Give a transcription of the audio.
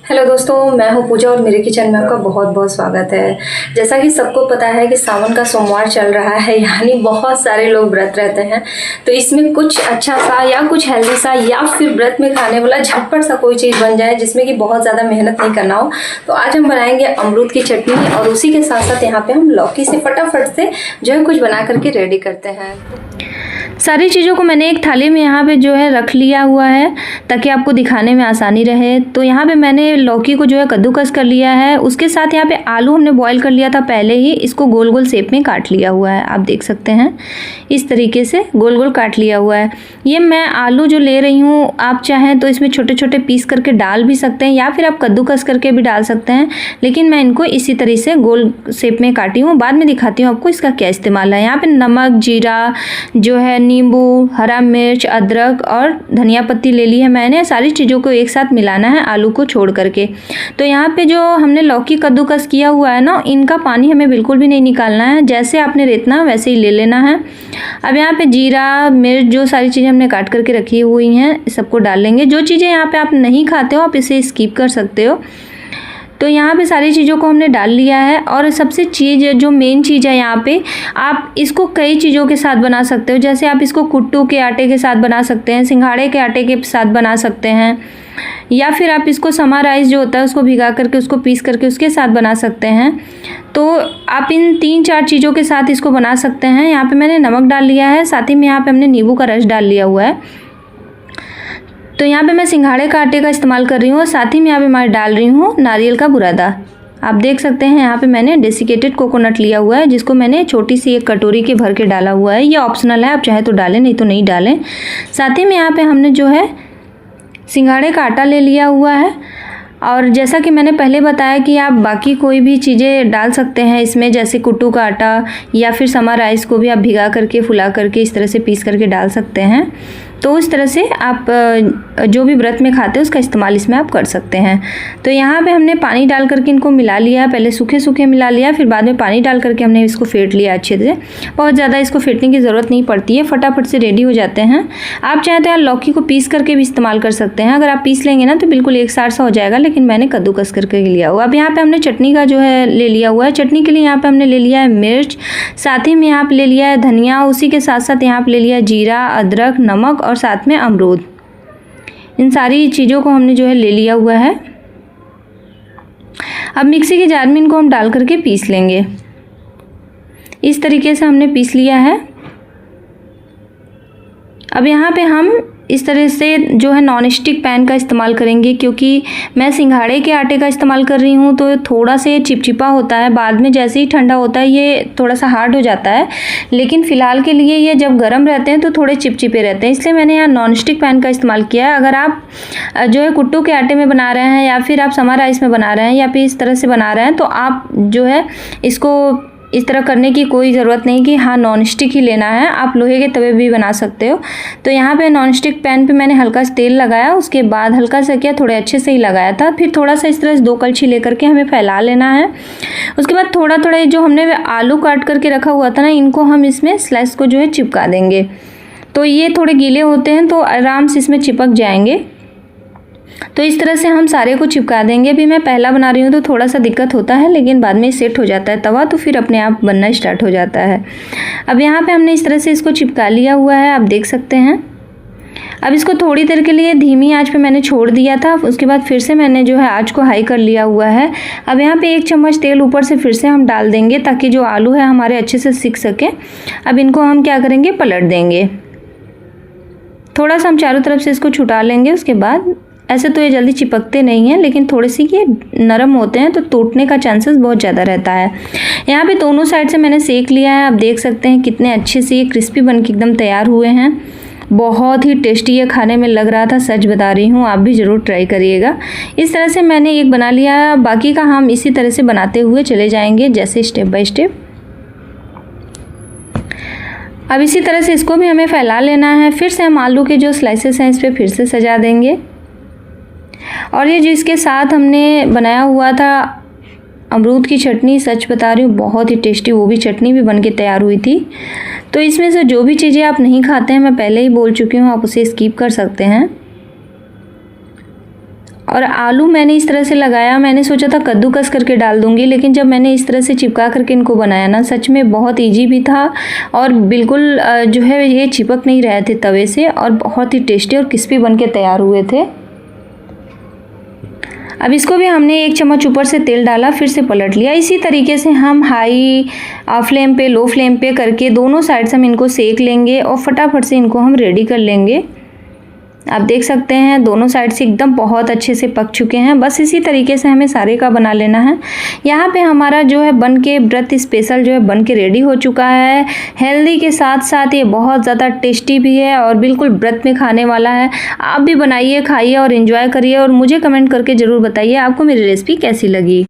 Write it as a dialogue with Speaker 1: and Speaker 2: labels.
Speaker 1: Hello दोस्तों, मैं हूँ पूजा और मेरे किचन में आपका बहुत बहुत स्वागत है। जैसा कि सबको पता है कि सावन का सोमवार चल रहा है, यानी बहुत सारे लोग व्रत रहते हैं। तो इसमें कुछ अच्छा सा या कुछ हेल्दी सा या फिर व्रत में खाने वाला झटपट सा कोई चीज़ बन जाए जिसमें कि बहुत ज़्यादा मेहनत नहीं करना हो। तो आज हम बनाएंगे अमरूद की चटनी और उसी के साथ साथ यहाँ पे हम लौकी से फटाफट से जो है कुछ बना करके रेडी करते हैं।
Speaker 2: सारी चीज़ों को मैंने एक थाली में यहाँ पे जो है रख लिया हुआ है ताकि आपको दिखाने में आसानी रहे। तो यहाँ पे मैंने लौकी को जो है कद्दूकस कर लिया है। उसके साथ यहाँ पे आलू हमने बॉईल कर लिया था पहले ही, इसको गोल गोल शेप में काट लिया हुआ है। आप देख सकते हैं इस तरीके से गोल गोल काट लिया हुआ है। ये मैं आलू जो ले रही हूँ, आप चाहें तो इसमें छोटे छोटे पीस करके डाल भी सकते हैं या फिर आप कद्दूकस करके भी डाल सकते हैं, लेकिन मैं इनको इसी तरह से गोल शेप में काटी हूँ। बाद में दिखाती हूँ आपको इसका क्या इस्तेमाल है। यहाँ पे नमक, जीरा जो है, नींबू, हरा मिर्च, अदरक और धनिया पत्ती ले ली है मैंने। सारी चीज़ों को एक साथ मिलाना है आलू को छोड़ करके। तो यहाँ पे जो हमने लौकी कद्दूकस किया हुआ है ना, इनका पानी हमें बिल्कुल भी नहीं निकालना है। जैसे आपने रेतना वैसे ही ले लेना है। अब यहाँ पे जीरा, मिर्च, जो सारी चीज़ें हमने काट करके रखी हुई हैं सबको डाल लेंगे। जो चीज़ें यहाँ पे आप नहीं खाते हो आप इसे स्किप कर सकते हो। तो यहाँ पे सारी चीज़ों को हमने डाल लिया है। और सबसे चीज़ जो मेन चीज़ है यहाँ पे, आप इसको कई चीज़ों के साथ बना सकते हो। जैसे आप इसको कुट्टू के आटे के साथ बना सकते हैं, सिंघाड़े के आटे के साथ बना सकते हैं, या फिर आप इसको समा राइस जो होता है उसको भिगा करके उसको पीस करके उसके साथ बना सकते हैं। तो आप इन 3-4 चीज़ों के साथ इसको बना सकते हैं। यहाँ पे मैंने नमक डाल लिया है, साथ ही में यहाँ पे हमने नींबू का रस डाल लिया हुआ है। तो यहाँ पे मैं सिंघाड़े का आटे का इस्तेमाल कर रही हूँ और साथ ही में यहाँ पे मैं डाल रही हूँ नारियल का बुरादा। आप देख सकते हैं यहाँ पे मैंने डेसिकेटेड कोकोनट लिया हुआ है, जिसको मैंने छोटी सी एक कटोरी के भर के डाला हुआ है। ये ऑप्शनल है, आप चाहे तो डालें नहीं तो नहीं डालें। साथ ही में यहाँ पे हमने जो है सिंघाड़े का आटा ले लिया हुआ है। और जैसा कि मैंने पहले बताया कि आप बाकी कोई भी चीज़ें डाल सकते हैं इसमें, जैसे कुट्टू का आटा या फिर समा राइस को भी आप भिगा करके फुला करके इस तरह से पीस करके डाल सकते हैं। तो इस तरह से आप जो भी व्रत में खाते हैं उसका इस्तेमाल इसमें आप कर सकते हैं। तो यहाँ पे हमने पानी डाल करके इनको मिला लिया है। पहले सूखे सूखे मिला लिया, फिर बाद में पानी डाल करके हमने इसको फेंट लिया अच्छे से। बहुत ज़्यादा इसको फेंटने की ज़रूरत नहीं पड़ती है, फटाफट से रेडी हो जाते हैं। आप चाहें तो यार लौकी को पीस करके भी इस्तेमाल कर सकते हैं। अगर आप पीस लेंगे ना तो बिल्कुल एक साथ सा हो जाएगा, लेकिन मैंने कद्दूकस करके लिया हुआ। अब यहाँ पर हमने चटनी का जो है ले लिया हुआ है। चटनी के लिए यहाँ पर हमने ले लिया है मिर्च, साथ ही में यहाँ पर ले लिया है धनिया, उसी के साथ साथ यहाँ पर ले लिया है जीरा, अदरक, नमक और साथ में अमरूद। इन सारी चीज़ों को हमने जो है ले लिया हुआ है। अब मिक्सी के जार में इनको हम डाल करके पीस लेंगे। इस तरीके से हमने पीस लिया है। अब यहाँ पे हम इस तरह से जो है नॉन स्टिक पैन का इस्तेमाल करेंगे, क्योंकि मैं सिंघाड़े के आटे का इस्तेमाल कर रही हूँ तो थोड़ा से चिपचिपा होता है। बाद में जैसे ही ठंडा होता है ये थोड़ा सा हार्ड हो जाता है, लेकिन फ़िलहाल के लिए ये जब गर्म रहते हैं तो थोड़े चिपचिपे रहते हैं, इसलिए मैंने यहाँ नॉन स्टिक पैन का इस्तेमाल किया है। अगर आप जो है कुट्टू के आटे में बना रहे हैं या फिर आप समा राइस में बना रहे हैं या फिर इस तरह से बना रहे हैं, तो आप जो है इसको इस तरह करने की कोई ज़रूरत नहीं कि हाँ नॉन स्टिक ही लेना है, आप लोहे के तवे भी बना सकते हो। तो यहाँ पे नॉन स्टिक पैन पे मैंने हल्का सा तेल लगाया, उसके बाद हल्का सा क्या थोड़े अच्छे से ही लगाया था, फिर थोड़ा सा इस तरह से 2 कलछी लेकर के हमें फैला लेना है। उसके बाद थोड़ा थोड़ा जो हमने आलू काट करके रखा हुआ था ना, इनको हम इसमें स्लाइस को जो है चिपका देंगे। तो ये थोड़े गीले होते हैं तो आराम से इसमें चिपक जाएंगे। तो इस तरह से हम सारे को चिपका देंगे। अभी मैं पहला बना रही हूँ तो थोड़ा सा दिक्कत होता है, लेकिन बाद में सेट हो जाता है तवा, तो फिर अपने आप बनना स्टार्ट हो जाता है। अब यहाँ पे हमने इस तरह से इसको चिपका लिया हुआ है, आप देख सकते हैं। अब इसको थोड़ी देर के लिए धीमी आंच पे मैंने छोड़ दिया था, उसके बाद फिर से मैंने जो है आंच को हाई कर लिया हुआ है। अब यहाँ पे 1 चम्मच तेल ऊपर से फिर से हम डाल देंगे ताकि जो आलू है हमारे अच्छे से सिक सके। अब इनको हम क्या करेंगे, पलट देंगे। थोड़ा सा हम चारों तरफ से इसको छुटा लेंगे। उसके बाद ऐसे तो ये जल्दी चिपकते नहीं हैं, लेकिन थोड़े से ये नरम होते हैं तो टूटने का चांसेस बहुत ज़्यादा रहता है। यहाँ पे दोनों साइड से मैंने सेक लिया है। आप देख सकते हैं कितने अच्छे से ये क्रिस्पी बन के एकदम तैयार हुए हैं। बहुत ही टेस्टी ये खाने में लग रहा था, सच बता रही हूँ, आप भी ज़रूर ट्राई करिएगा। इस तरह से मैंने एक बना लिया, बाकी का हम इसी तरह से बनाते हुए चले जाएंगे, जैसे स्टेप बाय स्टेप। अब इसी तरह से इसको भी हमें फैला लेना है। फिर से हम आलू के जो स्लाइसेस हैं इस पर फिर से सजा देंगे। और ये जिसके साथ हमने बनाया हुआ था अमरूद की चटनी, सच बता रही हूँ बहुत ही टेस्टी वो भी चटनी भी बन के तैयार हुई थी। तो इसमें से जो भी चीज़ें आप नहीं खाते हैं, मैं पहले ही बोल चुकी हूँ, आप उसे स्किप कर सकते हैं। और आलू मैंने इस तरह से लगाया, मैंने सोचा था कद्दूकस करके डाल दूंगी, लेकिन जब मैंने इस तरह से चिपका करके इनको बनाया ना, सच में बहुत इजी भी था और बिल्कुल जो है ये चिपक नहीं रहे थे तवे से और बहुत ही टेस्टी और क्रिस्पी बन के तैयार हुए थे। अब इसको भी हमने 1 चम्मच ऊपर से तेल डाला, फिर से पलट लिया। इसी तरीके से हम हाई फ्लेम पे, लो फ्लेम पे करके दोनों साइड से हम इनको सेक लेंगे और फटाफट से इनको हम रेडी कर लेंगे। आप देख सकते हैं दोनों साइड से एकदम बहुत अच्छे से पक चुके हैं। बस इसी तरीके से हमें सारे का बना लेना है। यहाँ पे हमारा जो है बन के व्रत स्पेशल जो है बन के रेडी हो चुका है। हेल्दी के साथ साथ ये बहुत ज़्यादा टेस्टी भी है और बिल्कुल व्रत में खाने वाला है। आप भी बनाइए, खाइए और एंजॉय करिए और मुझे कमेंट करके ज़रूर बताइए आपको मेरी रेसिपी कैसी लगी।